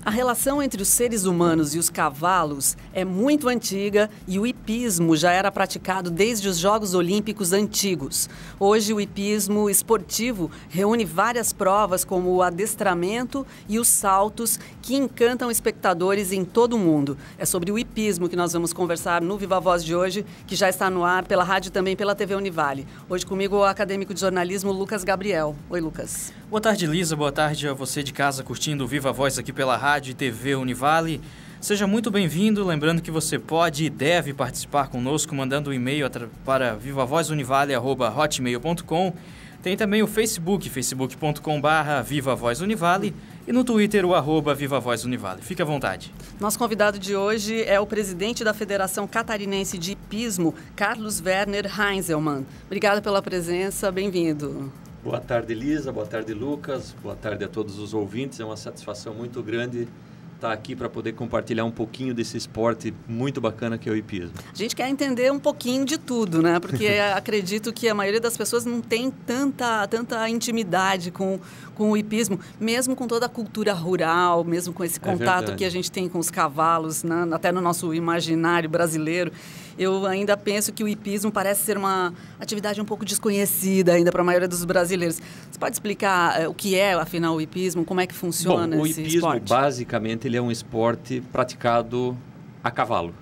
A relação entre os seres humanos e os cavalos é muito antiga e o hipismo já era praticado desde os Jogos Olímpicos antigos. Hoje, o hipismo esportivo reúne várias provas, como o adestramento e os saltos, que encantam espectadores em todo o mundo. É sobre o hipismo que nós vamos conversar no Viva Voz de hoje, que já está no ar pela rádio e também pela TV Univale. Hoje comigo o acadêmico de jornalismo Lucas Gabriel. Oi, Lucas. Boa tarde, Lisa. Boa tarde a você de casa curtindo o Viva Voz aqui pela rádio e TV Univale. Seja muito bem-vindo, lembrando que você pode e deve participar conosco mandando um e-mail para vivavozunivale@hotmail.com. Tem também o Facebook, facebook.com/vivavozunivale e no Twitter o @vivavozunivale. Fique à vontade. Nosso convidado de hoje é o presidente da Federação Catarinense de Hipismo, Carlos Werner Heinzelmann. Obrigada pela presença, bem-vindo. Boa tarde, Elisa. Boa tarde, Lucas. Boa tarde a todos os ouvintes. É uma satisfação muito grande estar aqui para poder compartilhar um pouquinho desse esporte muito bacana que é o hipismo. A gente quer entender um pouquinho de tudo, né? Porque acredito que a maioria das pessoas não tem tanta intimidade com o hipismo, mesmo com toda a cultura rural, mesmo com esse contato que a gente tem com os cavalos, né? Até no nosso imaginário brasileiro. Eu ainda penso que o hipismo parece ser uma atividade um pouco desconhecida ainda para a maioria dos brasileiros. Você pode explicar o que é, afinal, o hipismo? Como é que funciona esse esporte? O hipismo, basicamente, ele é um esporte praticado a cavalo,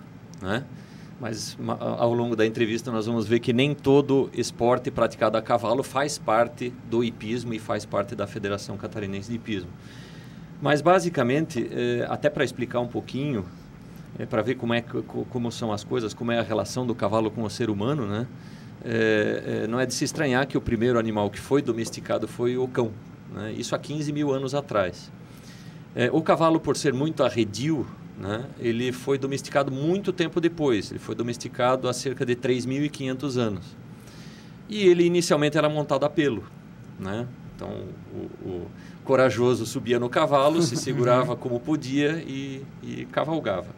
né? Mas ao longo da entrevista nós vamos ver que nem todo esporte praticado a cavalo faz parte do hipismo e faz parte da Federação Catarinense de Hipismo. Mas, basicamente, até para explicar um pouquinho, para ver como são as coisas, como é a relação do cavalo com o ser humano, né? Não é de se estranhar que o primeiro animal que foi domesticado foi o cão, né? Isso há 15 mil anos atrás. O cavalo, por ser muito arredio, né, ele foi domesticado muito tempo depois. Ele foi domesticado há cerca de 3.500 anos. E ele inicialmente era montado a pelo, né? Então, o corajoso subia no cavalo, se segurava como podia e cavalgava,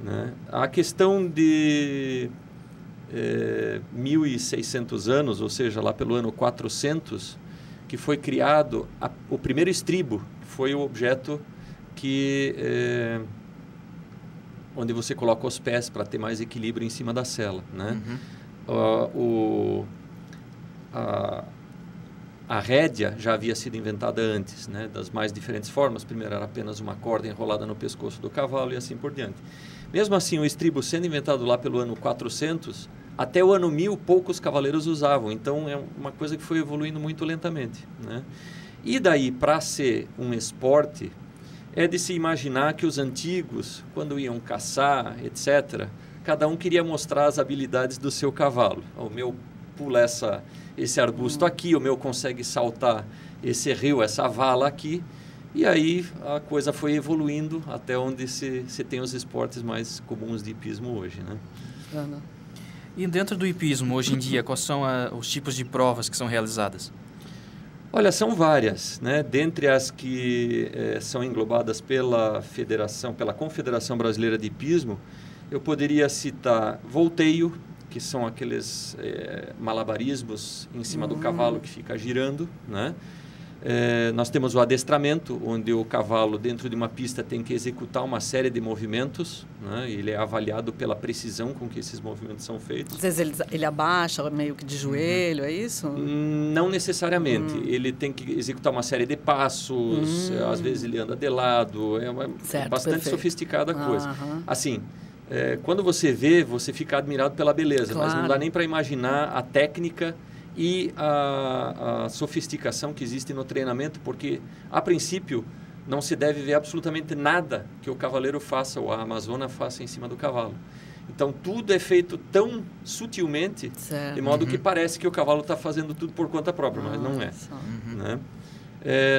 né? A questão de 1.600 anos, ou seja, lá pelo ano 400, que foi criado o primeiro estribo, foi o objeto onde você coloca os pés para ter mais equilíbrio em cima da sela, né? A rédea já havia sido inventada antes, né? Das mais diferentes formas. Primeiro era apenas uma corda enrolada no pescoço do cavalo e assim por diante. Mesmo assim, o estribo sendo inventado lá pelo ano 400, até o ano 1000 poucos cavaleiros usavam. Então, é uma coisa que foi evoluindo muito lentamente, né? E daí, para ser um esporte, é de se imaginar que os antigos, quando iam caçar, etc., cada um queria mostrar as habilidades do seu cavalo. O meu pula esse arbusto aqui, o meu consegue saltar esse rio, essa vala aqui. E aí a coisa foi evoluindo até onde se tem os esportes mais comuns de hipismo hoje, né? E dentro do hipismo, hoje em dia, quais são os tipos de provas que são realizadas? Olha, são várias, né? Dentre as que são englobadas pela Confederação Brasileira de Hipismo, eu poderia citar volteio, que são aqueles malabarismos em cima do cavalo que fica girando, né? Nós temos o adestramento, onde o cavalo, dentro de uma pista, tem que executar uma série de movimentos, né? Ele é avaliado pela precisão com que esses movimentos são feitos. Às vezes ele abaixa meio que de joelho, é isso? Não necessariamente. Ele tem que executar uma série de passos, às vezes ele anda de lado, bastante sofisticada a coisa. Assim, quando você vê, você fica admirado pela beleza, mas não dá nem para imaginar a técnica e a sofisticação que existe no treinamento, porque, a princípio, não se deve ver absolutamente nada que o cavaleiro faça ou a amazona faça em cima do cavalo. Então, tudo é feito tão sutilmente, de modo que parece que o cavalo está fazendo tudo por conta própria, mas não é. Né?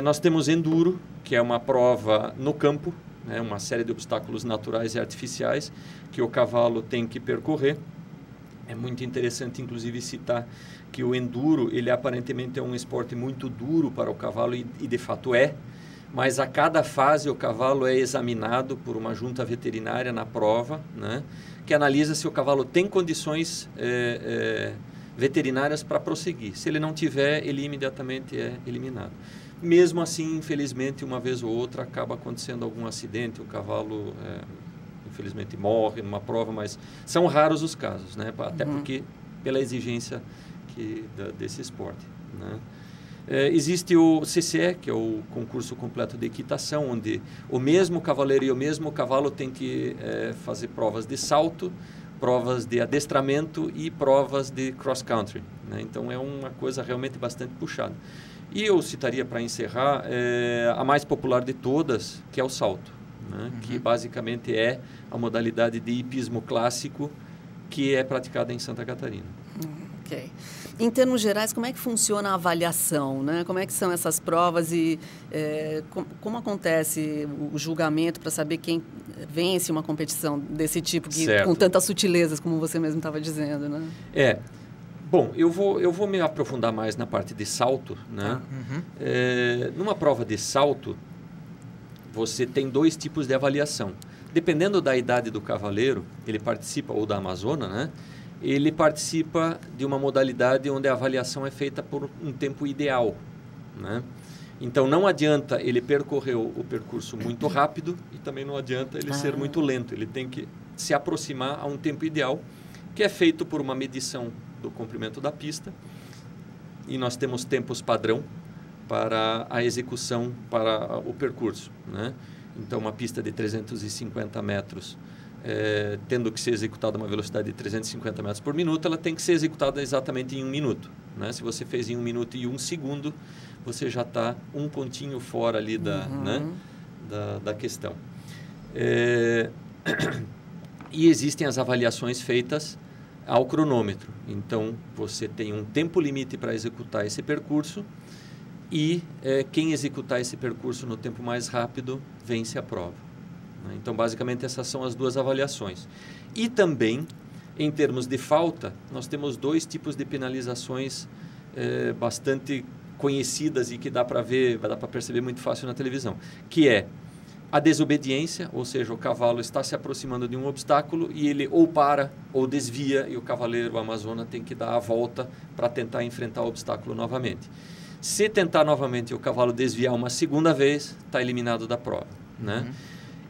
Nós temos enduro, que é uma prova no campo, né? Uma série de obstáculos naturais e artificiais que o cavalo tem que percorrer. É muito interessante, inclusive, citar que o enduro, ele aparentemente é um esporte muito duro para o cavalo, e de fato é, mas a cada fase o cavalo é examinado por uma junta veterinária na prova, né, que analisa se o cavalo tem condições veterinárias para prosseguir. Se ele não tiver, ele imediatamente é eliminado. Mesmo assim, infelizmente, uma vez ou outra acaba acontecendo algum acidente, o cavalo infelizmente morre numa prova, mas são raros os casos, né? Até porque pela exigência desse esporte, né? Existe o CCE, que é o concurso completo de equitação, onde o mesmo cavaleiro e o mesmo cavalo tem que fazer provas de salto, provas de adestramento e provas de cross-country, né? Então é uma coisa realmente bastante puxada. E eu citaria, para encerrar, a mais popular de todas, que é o salto, né? Que basicamente é a modalidade de hipismo clássico que é praticada em Santa Catarina. Ok. Em termos gerais, como é que funciona a avaliação, né? Como é que são essas provas e como acontece o julgamento para saber quem vence uma competição desse tipo, com tantas sutilezas, como você mesmo estava dizendo, né? Bom, eu vou me aprofundar mais na parte de salto, né? Numa prova de salto, você tem 2 tipos de avaliação. Dependendo da idade do cavaleiro, ele participa, ou da amazona, né? Ele participa de uma modalidade onde a avaliação é feita por um tempo ideal, né? Então, não adianta ele percorrer o percurso muito rápido e também não adianta ele ser muito lento. Ele tem que se aproximar a um tempo ideal, que é feito por uma medição do comprimento da pista, e nós temos tempos padrão para a execução, para o percurso, né? Então, uma pista de 350 metros, tendo que ser executada a uma velocidade de 350 metros por minuto, ela tem que ser executada exatamente em 1 minuto, né? Se você fez em 1 minuto e 1 segundo, você já está um pontinho fora ali da questão. E existem as avaliações feitas ao cronômetro. Então, você tem um tempo limite para executar esse percurso e quem executar esse percurso no tempo mais rápido vence a prova, né? Então, basicamente, essas são as 2 avaliações. E também, em termos de falta, nós temos 2 tipos de penalizações bastante conhecidas e que dá para perceber muito fácil na televisão, que é a desobediência, ou seja, o cavalo está se aproximando de um obstáculo e ele ou para ou desvia e o cavaleiro, o amazona, tem que dar a volta para tentar enfrentar o obstáculo novamente. Se tentar novamente e o cavalo desviar uma segunda vez, está eliminado da prova, né?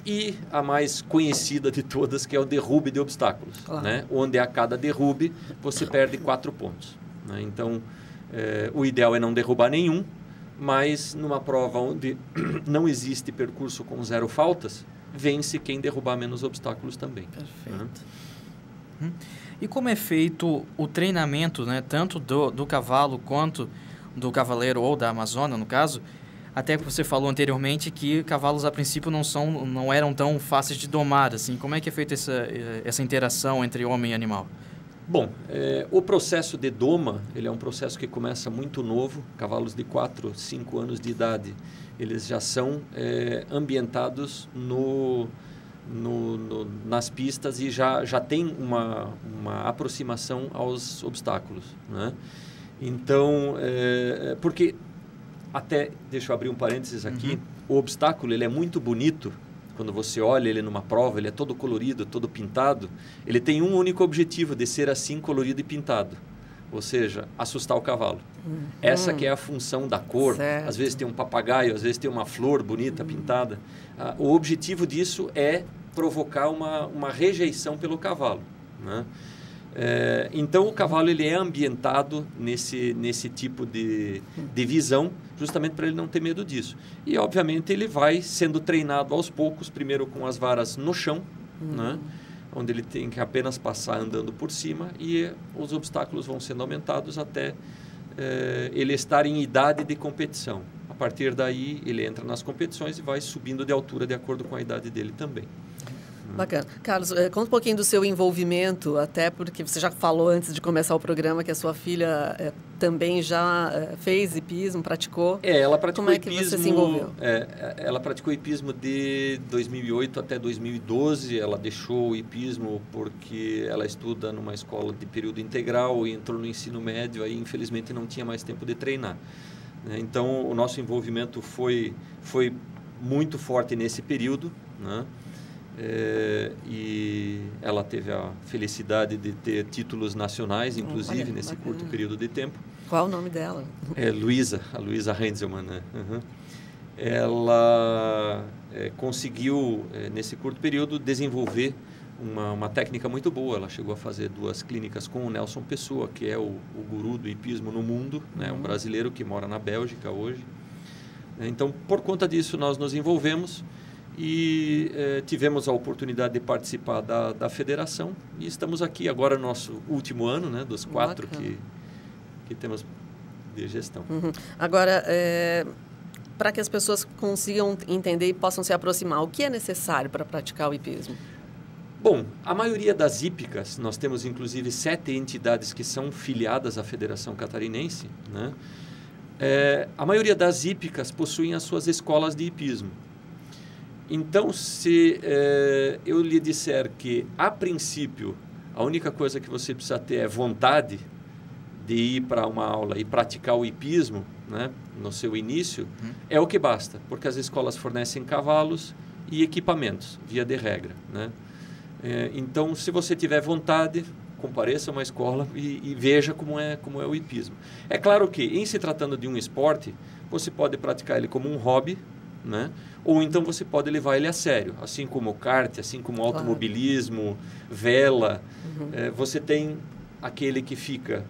E a mais conhecida de todas, que é o derrube de obstáculos, né? Onde a cada derrube você perde 4 pontos, né? Então, o ideal é não derrubar nenhum, mas numa prova onde não existe percurso com 0 faltas, vence quem derrubar menos obstáculos também. Perfeito. Né? E como é feito o treinamento, né, tanto do cavalo quanto do cavaleiro ou da amazona, no caso? Até que você falou anteriormente que cavalos, a princípio, não eram tão fáceis de domar, assim. Como é que é feita essa interação entre homem e animal? Bom, o processo de doma, ele é um processo que começa muito novo. Cavalos de 4, 5 anos de idade, eles já são ambientados nas pistas e já tem uma aproximação aos obstáculos, né? Então, porque, até, deixa eu abrir um parênteses aqui, o obstáculo ele é muito bonito. Quando você olha ele numa prova, ele é todo colorido, todo pintado. Ele tem um único objetivo, de ser assim colorido e pintado. Ou seja, assustar o cavalo. Essa que é a função da cor. Certo. Às vezes tem um papagaio, às vezes tem uma flor bonita pintada. O objetivo disso é provocar uma rejeição pelo cavalo, né? Então, o cavalo ele é ambientado nesse tipo de visão, justamente para ele não ter medo disso. E, obviamente, ele vai sendo treinado aos poucos, primeiro com as varas no chão, né? Onde ele tem que apenas passar andando por cima, e os obstáculos vão sendo aumentados até ele estar em idade de competição. A partir daí, ele entra nas competições e vai subindo de altura de acordo com a idade dele também. Bacana. Carlos, conta um pouquinho do seu envolvimento, até porque você já falou antes de começar o programa que a sua filha também já fez hipismo, praticou. Ela praticou Como é que hipismo, você se envolveu? Ela praticou hipismo de 2008 até 2012. Ela deixou o hipismo porque ela estuda numa escola de período integral e entrou no ensino médio, aí infelizmente não tinha mais tempo de treinar. Então, o nosso envolvimento foi muito forte nesse período, né? E ela teve a felicidade de ter títulos nacionais, inclusive, nesse curto período de tempo. Qual o nome dela? É a Luisa Heinzelmann, né? Uhum. Ela conseguiu, nesse curto período, desenvolver uma técnica muito boa. Ela chegou a fazer 2 clínicas com o Nelson Pessoa, que é o guru do hipismo no mundo, né? Um brasileiro que mora na Bélgica hoje. Então, por conta disso, nós nos envolvemos e tivemos a oportunidade de participar da federação. E estamos aqui agora no nosso último ano, né? Dos 4 que temos de gestão. Uhum. Agora, para que as pessoas consigam entender e possam se aproximar, o que é necessário para praticar o hipismo? Bom, a maioria das hípicas, nós temos inclusive 7 entidades que são filiadas à Federação Catarinense, né? A maioria das hípicas possuem as suas escolas de hipismo. Então, se eu lhe disser que, a princípio, a única coisa que você precisa ter é vontade de ir para uma aula e praticar o hipismo, né, no seu início, é o que basta, porque as escolas fornecem cavalos e equipamentos, via de regra, né? Então, se você tiver vontade, compareça a uma escola e veja como é o hipismo. É claro que, em se tratando de um esporte, você pode praticar ele como um hobby, né? Ou então você pode levar ele a sério, assim como o kart, assim como o automobilismo, vela. Você tem aquele que fica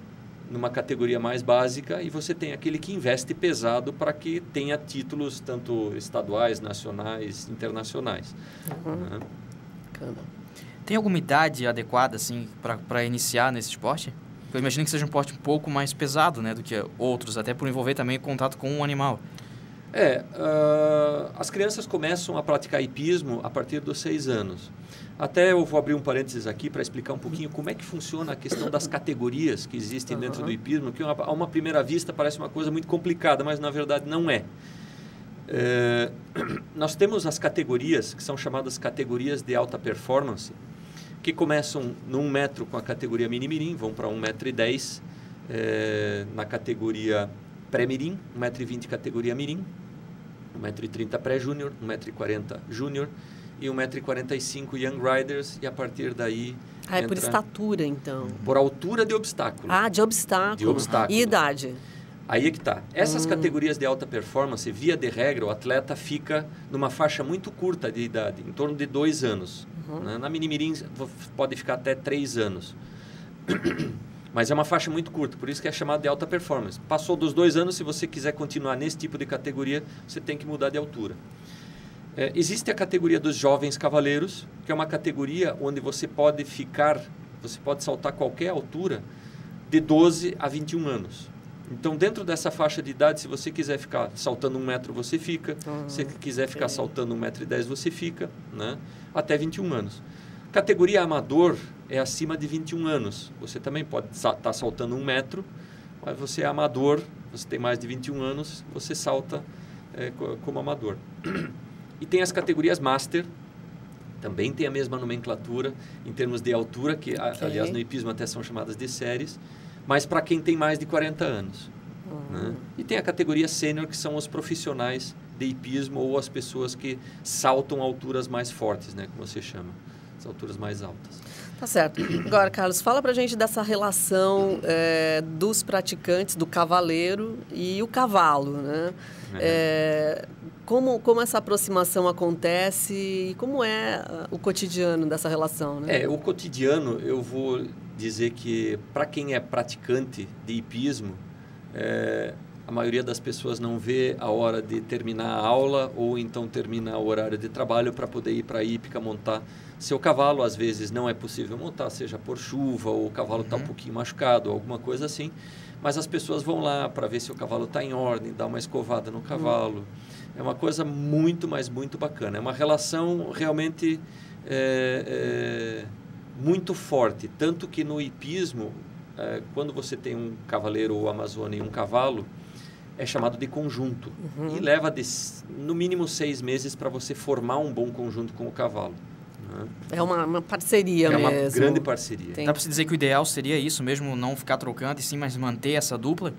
numa categoria mais básica e você tem aquele que investe pesado para que tenha títulos tanto estaduais, nacionais, internacionais. Né? Tem alguma idade adequada assim, para iniciar nesse esporte? Eu imagino que seja um esporte um pouco mais pesado, né, do que outros, até por envolver também contato com um animal. As crianças começam a praticar hipismo a partir dos 6 anos. Até eu vou abrir um parênteses aqui para explicar um pouquinho como é que funciona a questão das categorias que existem dentro do hipismo, que a uma primeira vista parece uma coisa muito complicada, mas na verdade não é. Nós temos as categorias, que são chamadas categorias de alta performance, que começam no 1 metro com a categoria mini-mirim, vão para 1,10 m na categoria pré-mirim, 1,20 m categoria mirim, 1,30 m pré-júnior, 1,40 m júnior e 1,45 m young riders, e a partir daí... é por estatura, então? Por altura de obstáculo. De obstáculo. De obstáculo. E idade? Aí é que está. Essas categorias de alta performance, via de regra, o atleta fica numa faixa muito curta de idade, em torno de 2 anos. Né? Na mini-mirim pode ficar até 3 anos. Mas é uma faixa muito curta, por isso que é chamado de alta performance. Passou dos 2 anos, se você quiser continuar nesse tipo de categoria, você tem que mudar de altura. Existe a categoria dos jovens cavaleiros, que é uma categoria onde você pode saltar qualquer altura de 12 a 21 anos. Então, dentro dessa faixa de idade, se você quiser ficar saltando 1 metro, você fica. Se você quiser ficar saltando 1,10 m, você fica, né? Até 21 anos. Categoria amador é acima de 21 anos. Você também pode estar saltando 1 metro, mas você é amador, você tem mais de 21 anos, você salta como amador. E tem as categorias Master, também tem a mesma nomenclatura em termos de altura, que aliás no hipismo até são chamadas de séries, mas para quem tem mais de 40 anos. Né? E tem a categoria Sênior, que são os profissionais de hipismo ou as pessoas que saltam alturas mais fortes, né, como você chama, as alturas mais altas. Tá certo. Agora, Carlos, fala pra gente dessa relação dos praticantes, do cavaleiro e o cavalo, né? Como essa aproximação acontece e como é o cotidiano dessa relação, né? O cotidiano, eu vou dizer que para quem é praticante de hipismo, a maioria das pessoas não vê a hora de terminar a aula ou então termina o horário de trabalho para poder ir para a hípica montar seu cavalo. Às vezes não é possível montar, seja por chuva ou o cavalo está um pouquinho machucado, alguma coisa assim. Mas as pessoas vão lá para ver se o cavalo está em ordem, dar uma escovada no cavalo. É uma coisa muito, mas muito bacana. É uma relação realmente muito forte. Tanto que no hipismo, quando você tem um cavaleiro ou amazônia e um cavalo, é chamado de conjunto. E leva no mínimo 6 meses para você formar um bom conjunto com o cavalo. Né? É uma parceria mesmo. É uma grande parceria. Dá para se dizer que o ideal seria isso mesmo, não ficar trocando, e sim, mas manter essa dupla?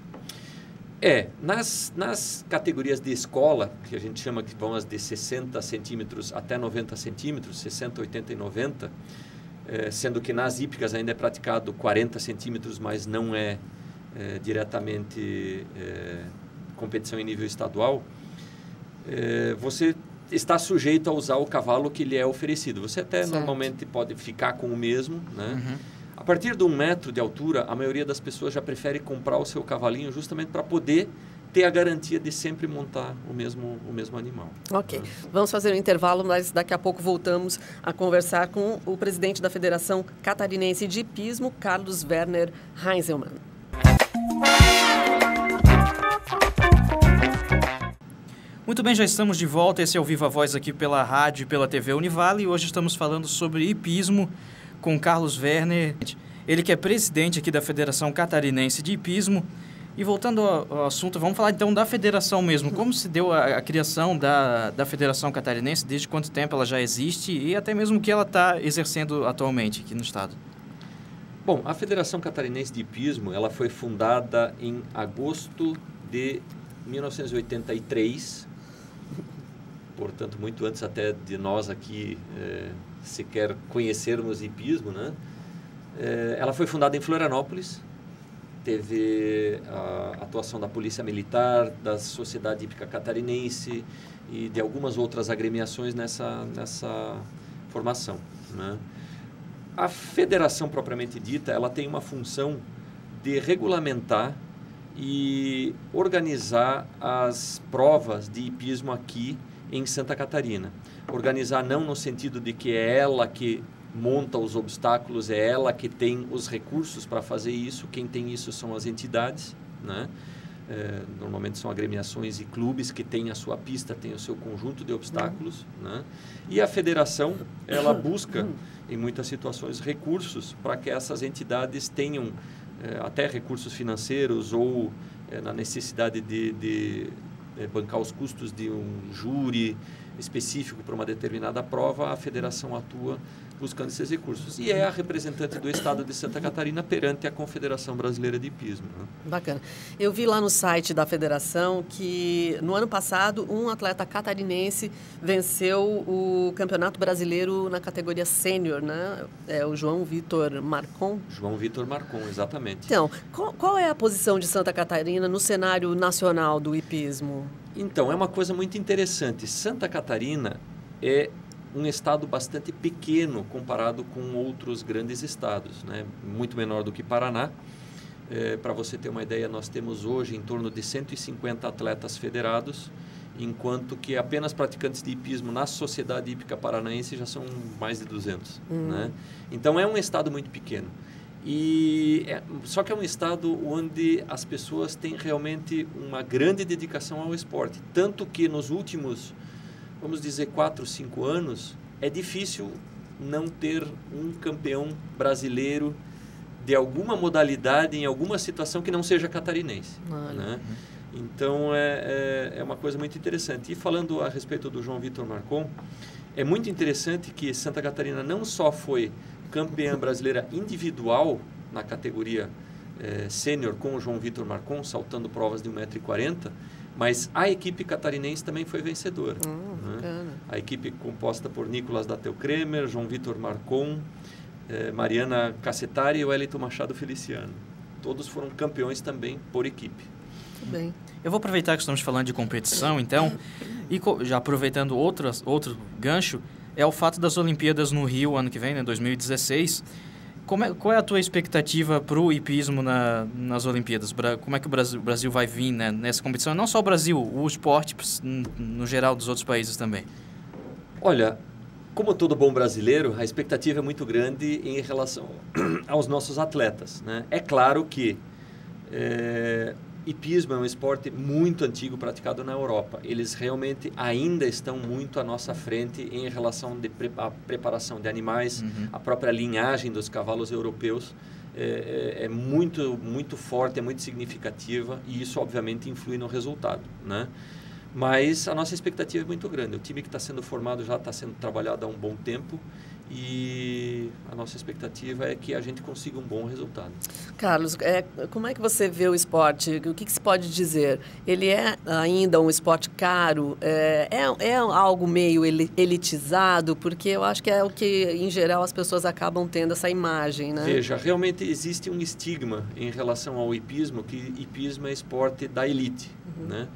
Nas categorias de escola, que a gente chama que vão as de 60 centímetros até 90 centímetros, 60, 80 e 90, sendo que nas hípicas ainda é praticado 40 centímetros, mas não é diretamente competição em nível estadual, você está sujeito a usar o cavalo que lhe é oferecido. Você até normalmente pode ficar com o mesmo, né? Uhum. A partir de 1 metro de altura, a maioria das pessoas já prefere comprar o seu cavalinho justamente para poder ter a garantia de sempre montar o mesmo animal. Ok. Vamos fazer um intervalo, mas daqui a pouco voltamos a conversar com o presidente da Federação Catarinense de Hipismo, Carlos Werner Heinzelmann. Muito bem, já estamos de volta. Esse é o Viva Voz aqui pela rádio e pela TV Univale. E hoje estamos falando sobre hipismo com Carlos Werner. Ele que é presidente aqui da Federação Catarinense de Hipismo. E voltando ao assunto, vamos falar então da federação mesmo. Como se deu a criação da Federação Catarinense? Desde quanto tempo ela já existe e até mesmo o que ela está exercendo atualmente aqui no estado? Bom, a Federação Catarinense de Hipismo ela foi fundada em agosto de 1983, portanto, muito antes até de nós aqui sequer conhecermos hipismo, né? Ela foi fundada em Florianópolis, teve a atuação da Polícia Militar, da Sociedade Hípica Catarinense e de algumas outras agremiações nessa formação, né? A federação propriamente dita, ela tem uma função de regulamentar e organizar as provas de hipismo aqui em Santa Catarina. Organizar não no sentido de que é ela que monta os obstáculos, é ela que tem os recursos para fazer isso, quem tem isso são as entidades, né? Normalmente são agremiações e clubes que têm a sua pista, têm o seu conjunto de obstáculos, né? E a federação, ela busca, em muitas situações, recursos para que essas entidades tenham até recursos financeiros ou na necessidade de bancar os custos de um júri específico para uma determinada prova, a federação atua buscando esses recursos. E é a representante do estado de Santa Catarina perante a Confederação Brasileira de Hipismo, né? Bacana. Eu vi lá no site da federação que no ano passado um atleta catarinense venceu o Campeonato Brasileiro na categoria sênior, né? É o João Vitor Marcon. João Vitor Marcon, exatamente. Então, qual é a posição de Santa Catarina no cenário nacional do hipismo? Então, é uma coisa muito interessante. Santa Catarina é um estado bastante pequeno comparado com outros grandes estados, né? Muito menor do que Paraná. Para você ter uma ideia, nós temos hoje em torno de 150 atletas federados, enquanto que apenas praticantes de hipismo na Sociedade Hípica Paranaense já são mais de 200. Né? Então, é um estado muito pequeno. Só que é um estado onde as pessoas têm realmente uma grande dedicação ao esporte. Tanto que nos últimos, vamos dizer, 4, 5 anos, é difícil não ter um campeão brasileiro de alguma modalidade, em alguma situação que não seja catarinense. Né? Então, é uma coisa muito interessante. E falando a respeito do João Vitor Marcon, é muito interessante que Santa Catarina não só foi campeã brasileira individual na categoria sênior com o João Vitor Marcon, saltando provas de 1,40 m, mas a equipe catarinense também foi vencedora. Né? A equipe composta por Nicolas Dateu Kremer, João Vitor Marcon, Mariana Cassetari e Wellington Machado Feliciano. Todos foram campeões também por equipe. Muito bem. Eu vou aproveitar que estamos falando de competição, então, e já aproveitando outro gancho, é o fato das Olimpíadas no Rio ano que vem, né, 2016. Qual é a tua expectativa para o hipismo nas Olimpíadas? Como é que o Brasil vai vir, né, nessa competição? Não só o Brasil, o esporte no geral dos outros países também. Olha, como todo bom brasileiro, a expectativa é muito grande em relação aos nossos atletas, né? É claro que hipismo é um esporte muito antigo praticado na Europa. Eles realmente ainda estão muito à nossa frente em relação à preparação de animais, a própria linhagem dos cavalos europeus é muito, muito forte, é muito significativa e isso obviamente influi no resultado, né? Mas a nossa expectativa é muito grande. O time que está sendo formado já está sendo trabalhado há um bom tempo e a nossa expectativa é que a gente consiga um bom resultado. Carlos, como é que você vê o esporte? O que se pode dizer? Ele é ainda um esporte caro? É algo meio elitizado? Porque eu acho que é o que, em geral, as pessoas acabam tendo essa imagem, né? Veja, realmente existe um estigma em relação ao hipismo, que hipismo é esporte da elite, né?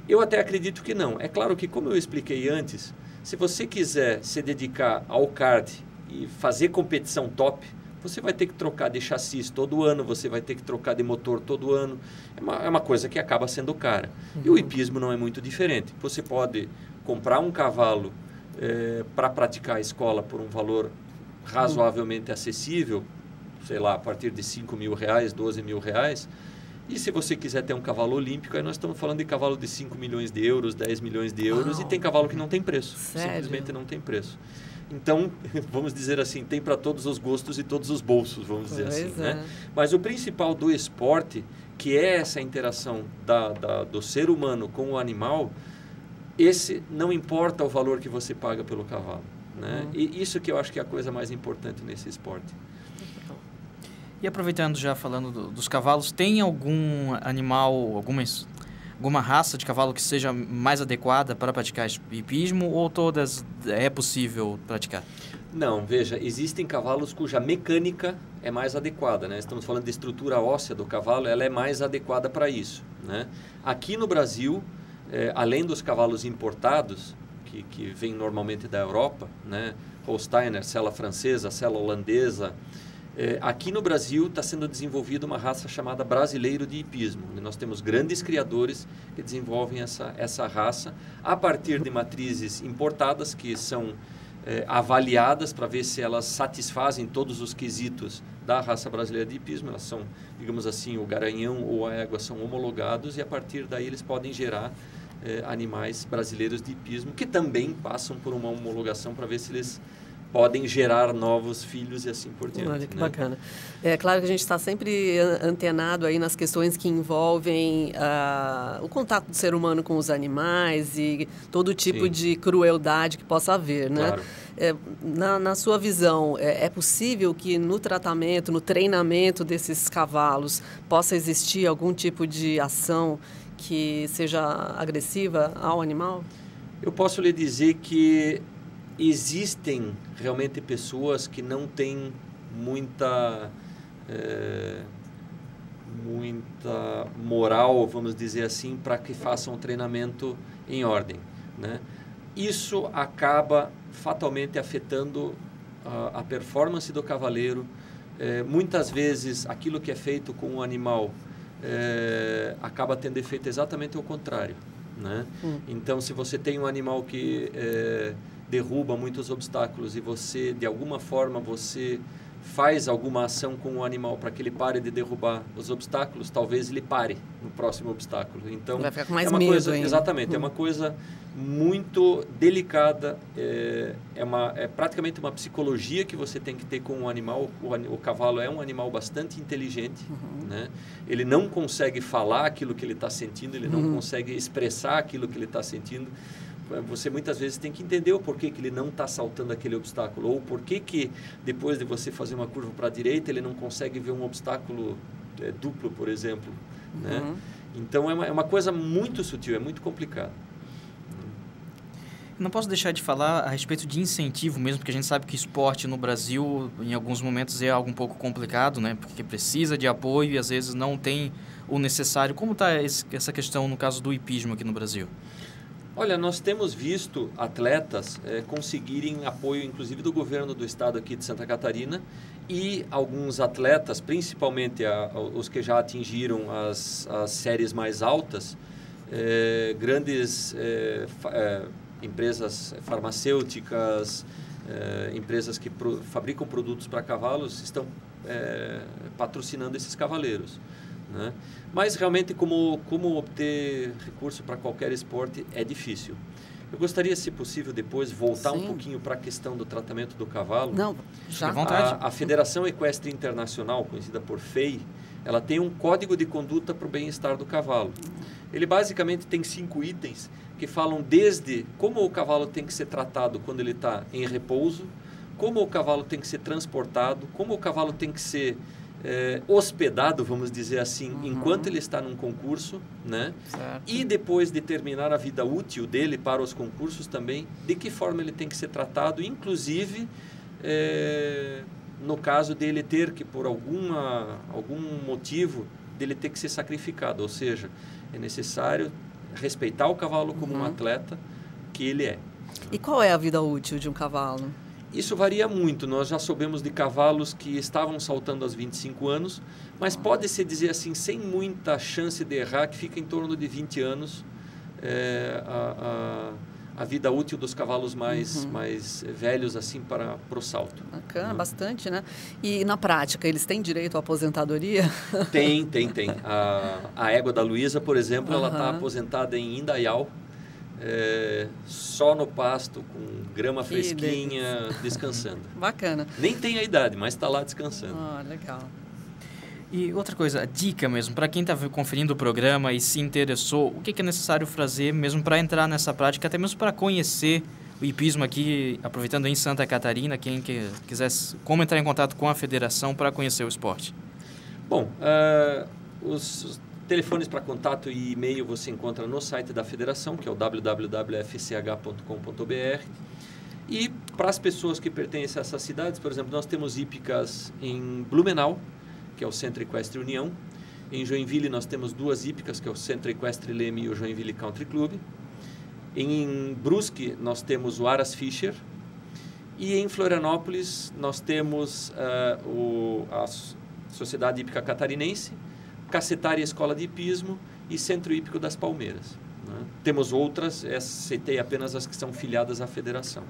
Eu até acredito que não. É claro que, como eu expliquei antes, se você quiser se dedicar ao kart e fazer competição top, você vai ter que trocar de chassis todo ano, você vai ter que trocar de motor todo ano. É uma coisa que acaba sendo cara. E o hipismo não é muito diferente. Você pode comprar um cavalo para praticar a escola por um valor razoavelmente acessível, sei lá, a partir de R$5.000, R$12.000. E se você quiser ter um cavalo olímpico, aí nós estamos falando de cavalo de 5 milhões de euros, 10 milhões de euros, e tem cavalo que não tem preço. Sério? Simplesmente não tem preço. Então, vamos dizer assim, tem para todos os gostos e todos os bolsos, vamos dizer assim, né? Mas o principal do esporte, que é essa interação do ser humano com o animal, esse não importa o valor que você paga pelo cavalo, né? E isso que eu acho que é a coisa mais importante nesse esporte. E aproveitando já falando dos cavalos, tem algum animal, alguma raça de cavalo que seja mais adequada para praticar hipismo, ou todas é possível praticar? Não, veja, existem cavalos cuja mecânica é mais adequada, né? Estamos falando de estrutura óssea do cavalo, ela é mais adequada para isso, né? Aqui no Brasil, além dos cavalos importados, que vêm normalmente da Europa, né? Holsteiner, sela francesa, sela holandesa. Aqui no Brasil está sendo desenvolvida uma raça chamada brasileiro de hipismo. Nós temos grandes criadores que desenvolvem essa raça a partir de matrizes importadas que são avaliadas para ver se elas satisfazem todos os quesitos da raça brasileira de hipismo. Elas são, digamos assim, o garanhão ou a égua são homologados, e a partir daí eles podem gerar animais brasileiros de hipismo que também passam por uma homologação para ver se eles podem gerar novos filhos e assim por diante. Olha que bacana. É claro que a gente está sempre antenado aí nas questões que envolvem o contato do ser humano com os animais e todo tipo de crueldade que possa haver, né? Claro. Na sua visão, é possível que no tratamento, no treinamento desses cavalos, possa existir algum tipo de ação que seja agressiva ao animal? Eu posso lhe dizer que existem realmente pessoas que não têm muita moral, vamos dizer assim, para que façam um treinamento em ordem, né? Isso acaba fatalmente afetando a performance do cavaleiro. Muitas vezes aquilo que é feito com o animal acaba tendo efeito exatamente ao contrário, né? Então, se você tem um animal que derruba muitos obstáculos e você, de alguma forma, você faz alguma ação com o animal para que ele pare de derrubar os obstáculos, talvez ele pare no próximo obstáculo. Então, vai ficar com mais medo coisa, ainda. exatamente, é uma coisa muito delicada, é praticamente uma psicologia que você tem que ter com o animal. O cavalo é um animal bastante inteligente, né? Ele não consegue falar aquilo que ele está sentindo, ele não consegue expressar aquilo que ele está sentindo. Você muitas vezes tem que entender o porquê que ele não está saltando aquele obstáculo, ou porquê que depois de você fazer uma curva para a direita ele não consegue ver um obstáculo duplo, por exemplo, né? Então é uma coisa muito sutil, é muito complicado. Não posso deixar de falar a respeito de incentivo mesmo, porque a gente sabe que esporte no Brasil, em alguns momentos, é algo um pouco complicado, né? Porque precisa de apoio e às vezes não tem o necessário. Como está essa questão no caso do hipismo aqui no Brasil? Olha, nós temos visto atletas conseguirem apoio, inclusive, do governo do estado aqui de Santa Catarina, e alguns atletas, principalmente os que já atingiram as séries mais altas, grandes empresas farmacêuticas, empresas que fabricam produtos para cavalos, estão patrocinando esses cavaleiros, né? Mas realmente como obter recurso para qualquer esporte é difícil. Eu gostaria, se possível, depois voltar um pouquinho para a questão do tratamento do cavalo. Não, já. À vontade. A Federação Equestre Internacional, conhecida por FEI, ela tem um código de conduta para o bem-estar do cavalo. Ele basicamente tem 5 itens que falam desde como o cavalo tem que ser tratado quando ele está em repouso, como o cavalo tem que ser transportado, como o cavalo tem que ser hospedado, vamos dizer assim, enquanto ele está num concurso, né? E depois de terminar a vida útil dele para os concursos também, de que forma ele tem que ser tratado, inclusive no caso dele ter que, por algum motivo, dele ter que ser sacrificado, ou seja, é necessário respeitar o cavalo como um atleta que ele é. E qual é a vida útil de um cavalo? Isso varia muito. Nós já soubemos de cavalos que estavam saltando aos 25 anos, mas pode-se dizer assim, sem muita chance de errar, que fica em torno de 20 anos a vida útil dos cavalos mais velhos assim para o salto. Bacana, bastante, né? E na prática, eles têm direito à aposentadoria? Tem. A égua da Luísa, por exemplo, ela está aposentada em Indaial, só no pasto, com grama fresquinha, descansando. Bacana. Nem tem a idade, mas está lá descansando. Legal. E outra coisa, a dica mesmo, para quem está conferindo o programa e se interessou, o que é necessário fazer mesmo para entrar nessa prática, até mesmo para conhecer o hipismo aqui, aproveitando em Santa Catarina, quem quisesse, como entrar em contato com a federação para conhecer o esporte? Bom, os telefones para contato e e-mail você encontra no site da federação, que é o www.fch.com.br. E para as pessoas que pertencem a essas cidades, por exemplo, nós temos hípicas em Blumenau, que é o Centro Equestre União. Em Joinville nós temos 2 hípicas, que é o Centro Equestre Leme e o Joinville Country Club. Em Brusque nós temos o Aras Fischer. E em Florianópolis nós temos a Sociedade Hípica Catarinense, Cacetária Escola de Hipismo e Centro Hípico das Palmeiras. Né? Temos outras, citei apenas as que são filiadas à federação.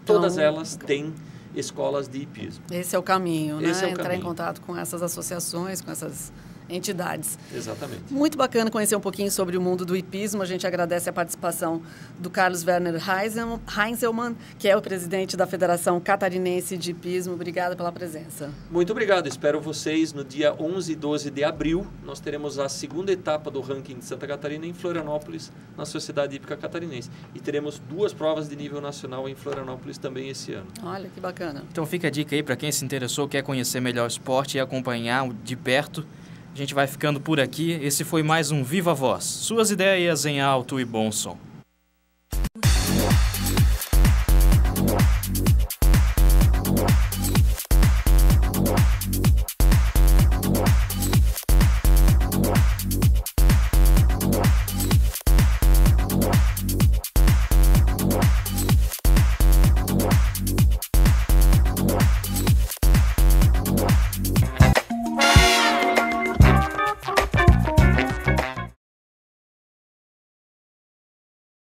Todas elas têm escolas de hipismo. Esse é o caminho, né? Esse é o Entrar caminho. em contato com essas associações, com essas entidades. Exatamente. Muito bacana conhecer um pouquinho sobre o mundo do hipismo. A gente agradece a participação do Carlos Werner Heinzelmann, que é o presidente da Federação Catarinense de Hipismo. Obrigada pela presença. Muito obrigado. Espero vocês no dia 11 e 12 de abril. Nós teremos a segunda etapa do ranking de Santa Catarina em Florianópolis, na Sociedade Hípica Catarinense. E teremos 2 provas de nível nacional em Florianópolis também esse ano. Olha, que bacana. Então fica a dica aí para quem se interessou, quer conhecer melhor o esporte e acompanhar de perto. A gente vai ficando por aqui. Esse foi mais um Viva Voz. Suas ideias em alto e bom som.